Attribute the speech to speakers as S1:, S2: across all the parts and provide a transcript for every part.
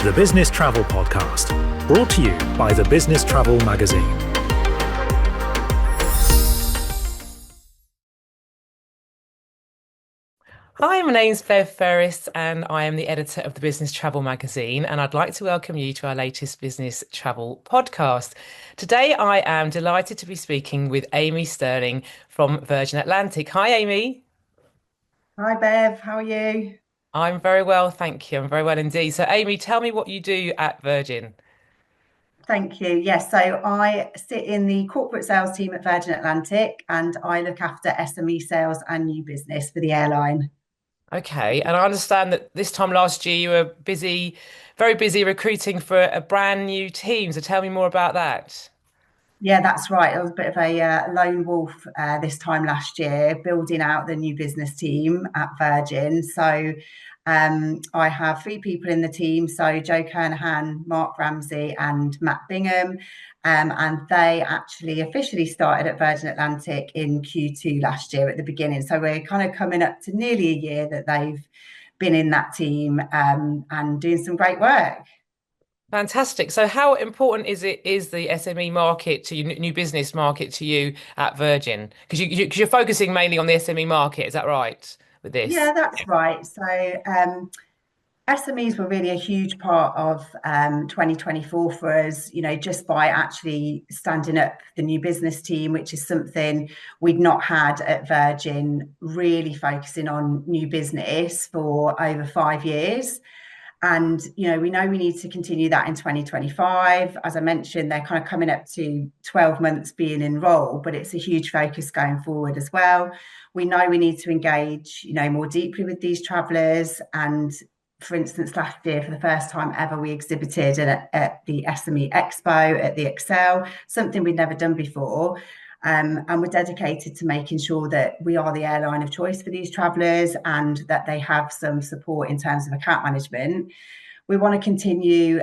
S1: the Business Travel Podcast, brought to you by the Business Travel magazine.
S2: Hi, my name's Bev Ferris and I am the editor of the Business Travel magazine, and I'd like to welcome you to our latest Business Travel podcast. Today I am delighted to be speaking with Amy Stirling from Virgin Atlantic. Hi Amy.
S3: Hi Bev, how are you?
S2: I'm very well, thank you. I'm very well indeed. So Amy, tell me what you do at Virgin.
S3: Thank you. Yes, so I sit in the corporate sales team at Virgin Atlantic and I look after SME sales and new business for the airline.
S2: Okay, and I understand that this time last year you were busy, very busy recruiting for a brand new team. So tell me more about that.
S3: Yeah, that's right. I was a bit of a lone wolf this time last year, building out the new business team at Virgin. So I have three people in the team. So Joe Kernahan, Mark Ramsey, and Matt Bingham. And they actually officially started at Virgin Atlantic in Q2 last year at the beginning. So we're kind of coming up to nearly a year that they've been in that team and doing some great work.
S2: Fantastic. So how important is the SME market to you, new business market to you at Virgin? Because you're focusing mainly on the SME market, is that right with this?
S3: Yeah, that's right. So SMEs were really a huge part of 2024 for us, just by actually standing up the new business team, which is something we'd not had at Virgin, really focusing on new business for over 5 years. And, we know we need to continue that in 2025. As I mentioned, they're kind of coming up to 12 months being in role, but it's a huge focus going forward as well. We know we need to engage, more deeply with these travellers. And for instance, last year, for the first time ever, we exhibited at the SME Expo at the Excel, something we'd never done before. And we're dedicated to making sure that we are the airline of choice for these travellers and that they have some support in terms of account management. We want to continue,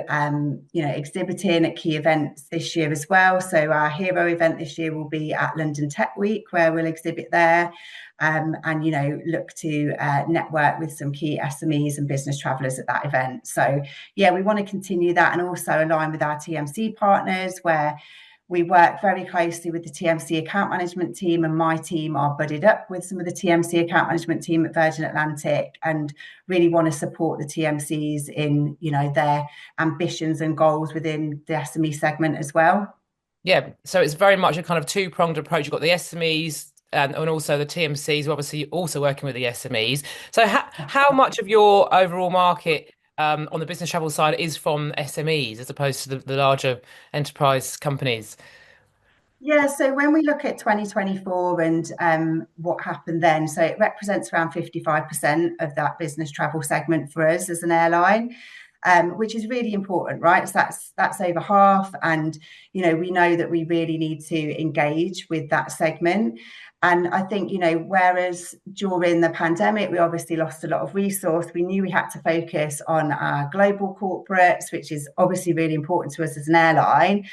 S3: exhibiting at key events this year as well. So our hero event this year will be at London Tech Week, where we'll exhibit there and, look to network with some key SMEs and business travellers at that event. So, yeah, we want to continue that and also align with our TMC partners, where we work very closely with the TMC account management team, and my team are budded up with some of the TMC account management team at Virgin Atlantic and really want to support the TMCs in, their ambitions and goals within the SME segment as well.
S2: Yeah, so it's very much a kind of two-pronged approach. You've got the SMEs and also the TMCs, obviously also working with the SMEs. So how much of your overall market on the business travel side is from SMEs as opposed to the larger enterprise companies?
S3: Yeah, so when we look at 2024 and what happened then, so it represents around 55% of that business travel segment for us as an airline, which is really important, right? So that's over half, and we know that we really need to engage with that segment. And I think, whereas during the pandemic, we obviously lost a lot of resource, we knew we had to focus on our global corporates, which is obviously really important to us as an airline.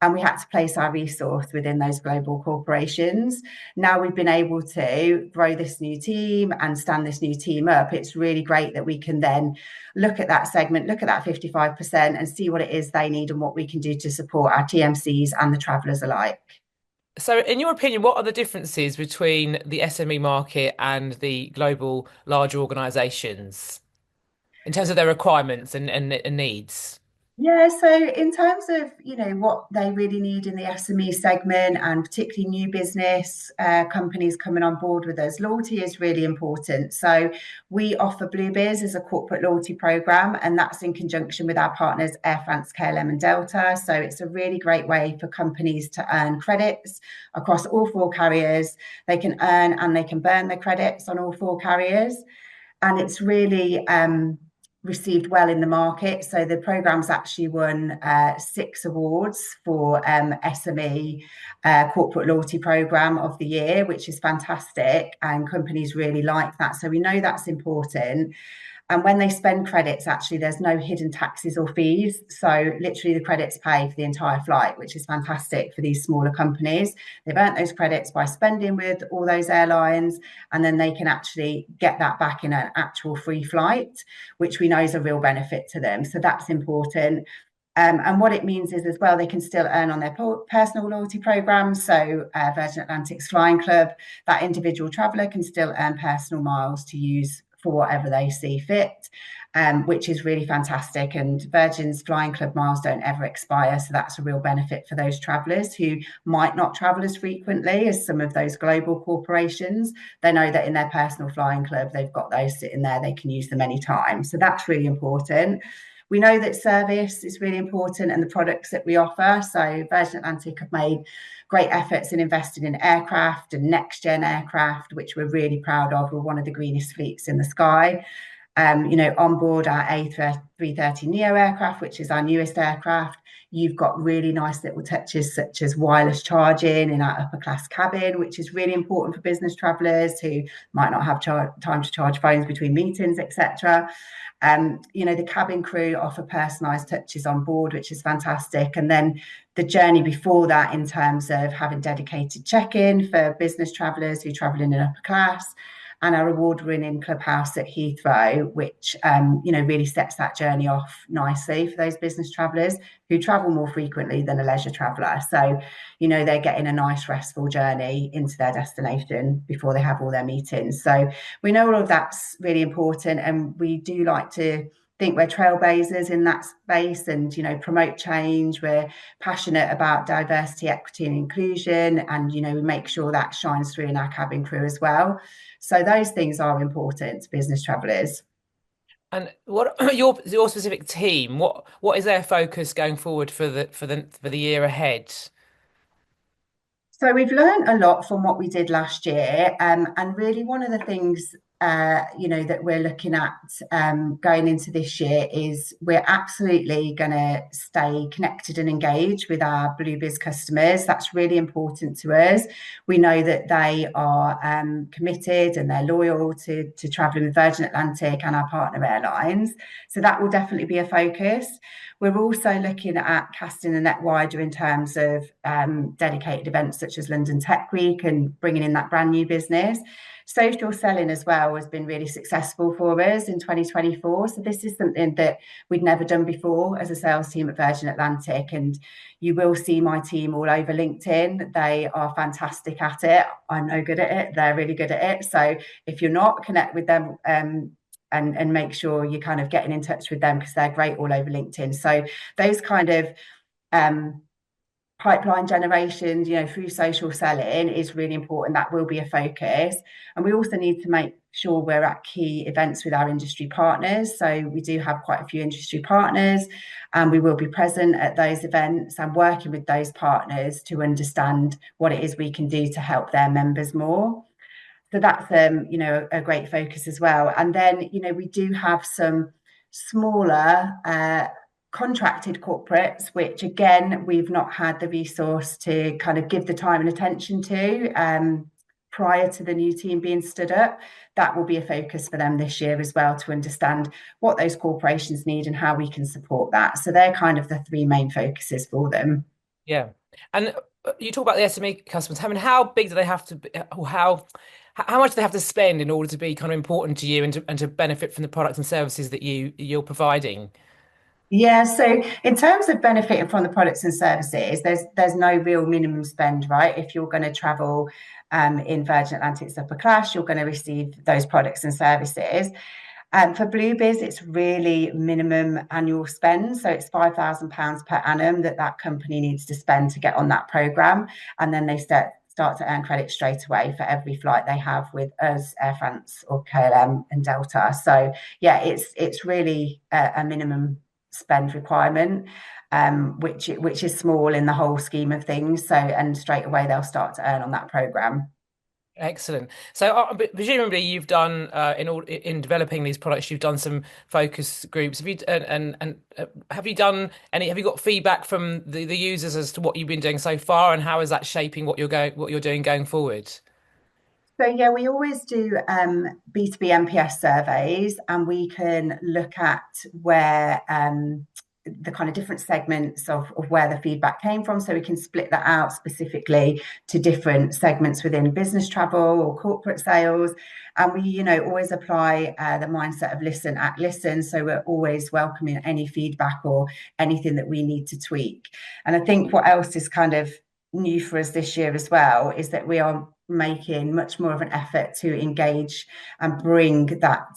S3: And we had to place our resource within those global corporations. Now we've been able to grow this new team and stand this new team up. It's really great that we can then look at that segment, look at that 55% and see what it is they need and what we can do to support our TMCs and the travellers alike.
S2: So, in your opinion, what are the differences between the SME market and the global larger organisations in terms of their requirements and needs?
S3: Yeah, so in terms of, what they really need in the SME segment and particularly new business companies coming on board with us, loyalty is really important. So we offer Bluebeers as a corporate loyalty program, and that's in conjunction with our partners Air France, KLM and Delta. So it's a really great way for companies to earn credits across all four carriers. They can earn and they can burn their credits on all four carriers. And it's really received well in the market. So the program's actually won 6 awards for SME Corporate Loyalty Program of the Year, which is fantastic. And companies really like that. So we know that's important. And when they spend credits, actually, there's no hidden taxes or fees. So literally the credits pay for the entire flight, which is fantastic for these smaller companies. They've earned those credits by spending with all those airlines, and then they can actually get that back in an actual free flight, which we know is a real benefit to them. So that's important. And what it means is as well, they can still earn on their personal loyalty programs. So Virgin Atlantic's Flying Club, that individual traveller can still earn personal miles to use for whatever they see fit, which is really fantastic. And Virgin's Flying Club miles don't ever expire. So that's a real benefit for those travellers who might not travel as frequently as some of those global corporations. They know that in their personal Flying Club, they've got those sitting there, they can use them anytime. So that's really important. We know that service is really important and the products that we offer. So Virgin Atlantic have made great efforts in investing in aircraft and next gen aircraft, which we're really proud of. We're one of the greenest fleets in the sky. On board our A330neo aircraft, which is our newest aircraft, you've got really nice little touches such as wireless charging in our upper class cabin, which is really important for business travellers who might not have time to charge phones between meetings, etc. The cabin crew offer personalised touches on board, which is fantastic. And then the journey before that in terms of having dedicated check-in for business travellers who travel in an upper class, and our award-winning clubhouse at Heathrow, which really sets that journey off nicely for those business travellers who travel more frequently than a leisure traveller. So, they're getting a nice restful journey into their destination before they have all their meetings. So we know all of that's really important, and we do like to think we're trailblazers in that space and promote change. We're passionate about diversity, equity and inclusion, and we make sure that shines through in our cabin crew as well. So those things are important to business travellers.
S2: And what your specific team? What is their focus going forward for the year ahead?
S3: So we've learned a lot from what we did last year, and really one of the things that we're looking at going into this year is we're absolutely going to stay connected and engaged with our Bluebiz customers. That's really important to us. We know that they are committed and they're loyal to travelling with Virgin Atlantic and our partner airlines. So that will definitely be a focus. We're also looking at casting the net wider in terms of dedicated events such as London Tech Week and bringing in that brand new business. Social selling as well has been really successful for us in 2024. So this is something that we'd never done before as a sales team at Virgin Atlantic. And you will see my team all over LinkedIn. They are fantastic at it. I'm no good at it. They're really good at it. So if you're not, connect with them and make sure you're kind of getting in touch with them because they're great all over LinkedIn. So those kind of pipeline generation, through social selling is really important. That will be a focus. And we also need to make sure we're at key events with our industry partners. So we do have quite a few industry partners, and we will be present at those events and working with those partners to understand what it is we can do to help their members more. So that's a great focus as well. And then we do have some smaller contracted corporates, which again we've not had the resource to kind of give the time and attention to prior to the new team being stood up. That will be a focus for them this year as well, to understand what those corporations need and how we can support that. So they're kind of the three main focuses for them.
S2: Yeah, and you talk about the SME customers. I mean, how big do they have to be, or how much do they have to spend in order to be kind of important to you and to benefit from the products and services that you're providing?
S3: Yeah, so in terms of benefiting from the products and services, there's no real minimum spend, right? If you're going to travel in Virgin Atlantic's upper class, you're going to receive those products and services. For Bluebiz, it's really minimum annual spend. So it's £5,000 per annum that company needs to spend to get on that programme. And then they start to earn credit straight away for every flight they have with us, Air France or KLM and Delta. So yeah, it's really a minimum spend requirement, which is small in the whole scheme of things. So, and straight away they'll start to earn on that programme.
S2: Excellent. So presumably you've done in developing these products, you've done some focus groups. Have you have you done any? Have you got feedback from the users as to what you've been doing so far, and how is that shaping what you're doing going forward?
S3: So yeah, we always do B2B NPS surveys, and we can look at where the kind of different segments of where the feedback came from. So we can split that out specifically to different segments within business travel or corporate sales. And we, always apply the mindset of listen, act, listen. So we're always welcoming any feedback or anything that we need to tweak. And I think what else is kind of new for us this year as well is that we are making much more of an effort to engage and bring that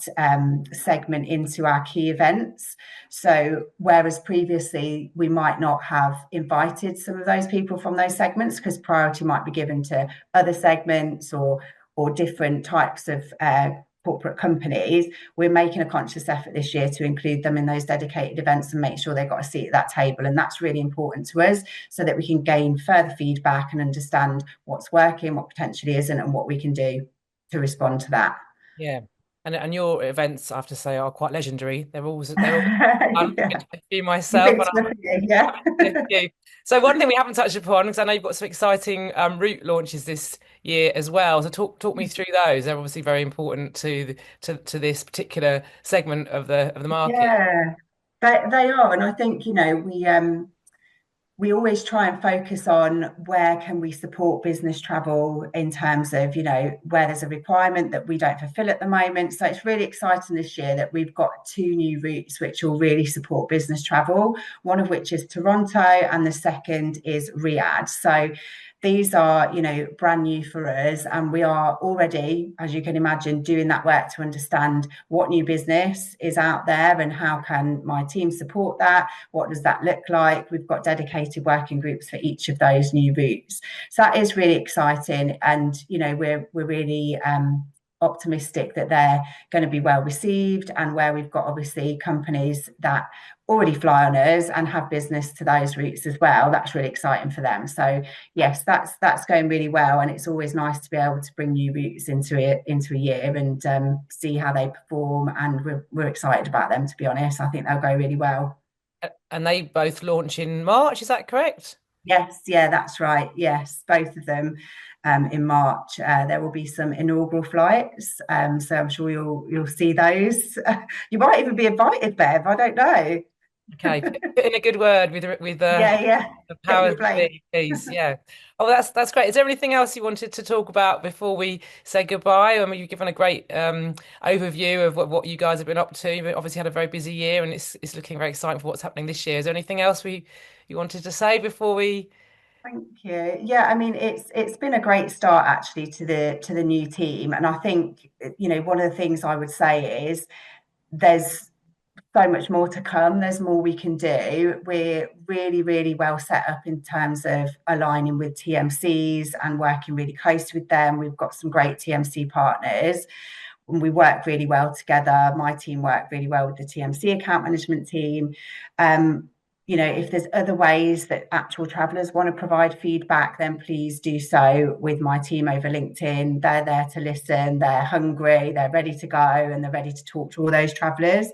S3: segment into our key events. So whereas previously we might not have invited some of those people from those segments because priority might be given to other segments or different types of corporate companies, we're making a conscious effort this year to include them in those dedicated events and make sure they've got a seat at that table. And that's really important to us so that we can gain further feedback and understand what's working, what potentially isn't, and what we can do to respond to that.
S2: Yeah. And your events, I have to say, are quite legendary. They're always I'm
S3: Yeah.
S2: a few
S3: You
S2: myself,
S3: picked
S2: and
S3: yeah.
S2: So one thing we haven't touched upon, because I know you've got some exciting route launches this year as well. So talk me through those. They're obviously very important to this particular segment of the market.
S3: Yeah, they are, and I think we always try and focus on where can we support business travel in terms of where there's a requirement that we don't fulfill at the moment. So it's really exciting this year that we've got two new routes which will really support business travel, one of which is Toronto and the second is Riyadh. So these are brand new for us, and we are already, as you can imagine, doing that work to understand what new business is out there and how can my team support that. What does that look like? We've got dedicated working groups for each of those new routes, so that is really exciting. And we're really optimistic that they're going to be well received, and where we've got obviously companies that already fly on us and have business to those routes as well, that's really exciting for them. So yes, that's going really well, and it's always nice to be able to bring new routes into a year and see how they perform, and we're excited about them, to be honest. I think they'll go really well.
S2: And they both launch in March, is that correct?
S3: Yes, yeah, that's right. Yes, both of them in March. There will be some inaugural flights, so I'm sure you'll see those. You might even be invited, Bev. I don't know.
S2: Okay, put in a good word with
S3: Yeah.
S2: the
S3: Get
S2: powers
S3: your
S2: that
S3: plane.
S2: be, please. Yeah. Oh, that's great. Is there anything else you wanted to talk about before we say goodbye? I mean, you've given a great overview of what you guys have been up to. You've obviously had a very busy year, and it's looking very exciting for what's happening this year. Is there anything else you wanted to say before we?
S3: Thank you. Yeah, I mean it's been a great start actually to the new team, and I think one of the things I would say is there's so much more to come. There's more we can do. We're really, really well set up in terms of aligning with TMCs and working really close with them. We've got some great TMC partners, and we work really well together. My team work really well with the TMC account management team. If there's other ways that actual travellers want to provide feedback, then please do so with my team over LinkedIn. They're there to listen, they're hungry, they're ready to go, and they're ready to talk to all those travellers.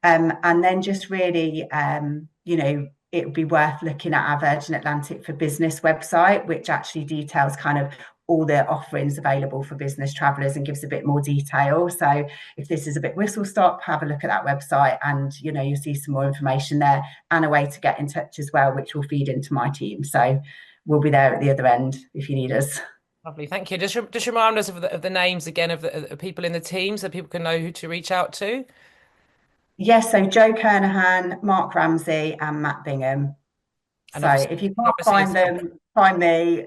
S3: And then just really, it would be worth looking at our Virgin Atlantic for Business website, which actually details kind of all the offerings available for business travellers and gives a bit more detail. So if this is a bit whistle stop, have a look at that website, and you'll see some more information there and a way to get in touch as well, which will feed into my team. So we'll be there at the other end if you need us.
S2: Lovely, thank you. Just remind us of the names again of the people in the team so people can know who to reach out to.
S3: Yes, so Joe Kernahan, Mark Ramsey, and Matt Bingham.
S2: And
S3: So if you can't find them, find me,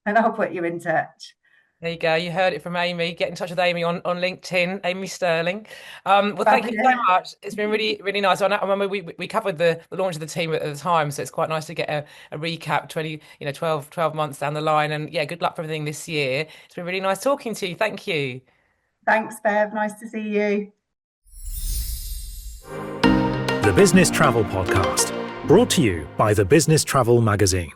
S3: and I'll put you in touch.
S2: There you go. You heard it from Amy. Get in touch with Amy on LinkedIn, Amy Stirling. Well, thank you so much. It's been really, really nice. I remember we covered the launch of the team at the time, so it's quite nice to get a recap 12 months down the line. And yeah, good luck for everything this year. It's been really nice talking to you. Thank you.
S3: Thanks, Bev. Nice to see you.
S1: The Business Travel Podcast, brought to you by the Business Travel Magazine.